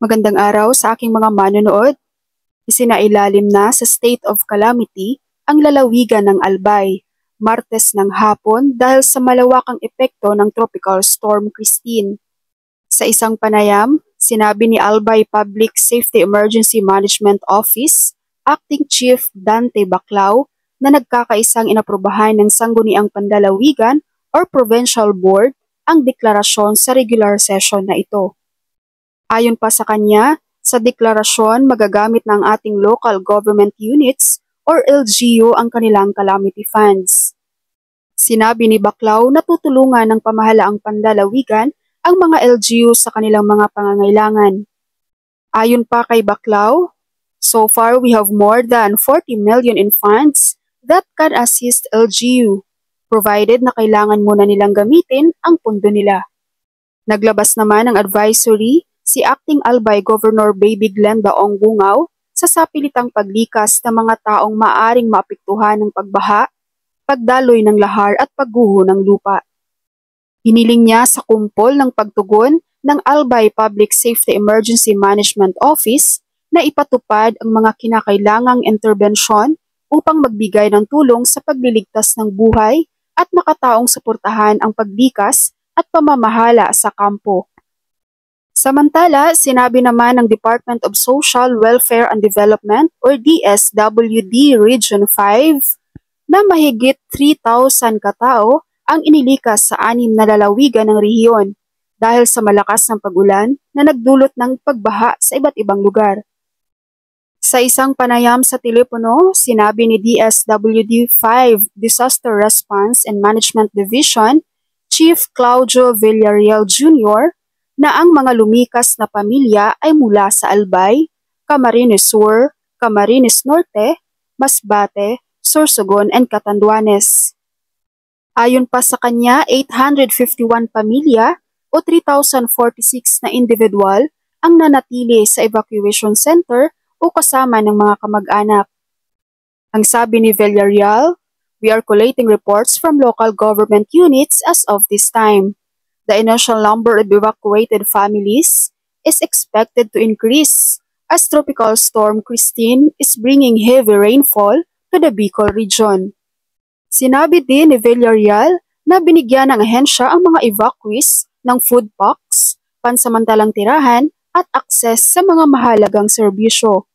Magandang araw sa aking mga manonood. Isinailalim na sa state of calamity ang lalawigan ng Albay, Martes ng hapon dahil sa malawakang epekto ng Tropical Storm Christine. Sa isang panayam, sinabi ni Albay Public Safety Emergency Management Office, Acting Chief Dante Baclao, na nagkakaisang inaprubahan ng Sangguniang Panlalawigan or Provincial Board ang deklarasyon sa regular session na ito. Ayon pa sa kanya, sa deklarasyon magagamit ng ating local government units or LGU ang kanilang calamity funds. Sinabi ni Baclao na tutulungan ng pamahalaang panlalawigan ang mga LGU sa kanilang mga pangangailangan. Ayon pa kay Baclao, so far we have more than 40 million in funds that can assist LGU, provided na kailangan muna nilang gamitin ang pundo nila. Naglabas naman ng advisory si Acting Albay Governor Baby Glenda Ong-Bungaw sa sapilitang paglikas ng mga taong maaring maapektuhan ng pagbaha, pagdaloy ng lahar at pagguho ng lupa. Hiniling niya sa kumpol ng pagtugon ng Albay Public Safety Emergency Management Office na ipatupad ang mga kinakailangang interbensyon upang magbigay ng tulong sa pagliligtas ng buhay at makataong suportahan ang paglikas at pamamahala sa kampo. Samantala, sinabi naman ng Department of Social Welfare and Development or DSWD Region 5 na mahigit 3,000 katao ang inilikas sa 6 na lalawigan ng rehiyon dahil sa malakas ng pag-ulan na nagdulot ng pagbaha sa iba't ibang lugar. Sa isang panayam sa telepono, sinabi ni DSWD 5 Disaster Response and Management Division Chief Claudio Villarreal Jr. na ang mga lumikas na pamilya ay mula sa Albay, Camarines Sur, Camarines Norte, Masbate, Sorsogon and Catanduanes. Ayon pa sa kanya, 851 pamilya o 3,046 na individual ang nanatili sa evacuation center o kasama ng mga kamag-anak. Ang sabi ni Villarreal, we are collating reports from local government units as of this time. The initial number of evacuated families is expected to increase as Tropical Storm Christine is bringing heavy rainfall to the Bicol region. Sinabi din ni Villarreal na binigyan ng ahensya ang mga evacuees ng food packs, pansamantalang tirahan at akses sa mga mahalagang serbisyo.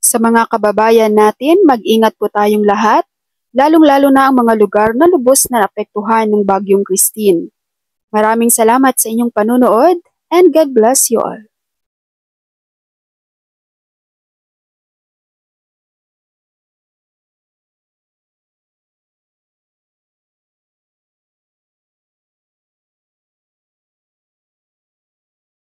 Sa mga kababayan natin, mag-ingat po tayong lahat, lalong-lalo na ang mga lugar na lubos na naapektuhan ng Bagyong Christine. Maraming salamat sa inyong panunood and God bless you all.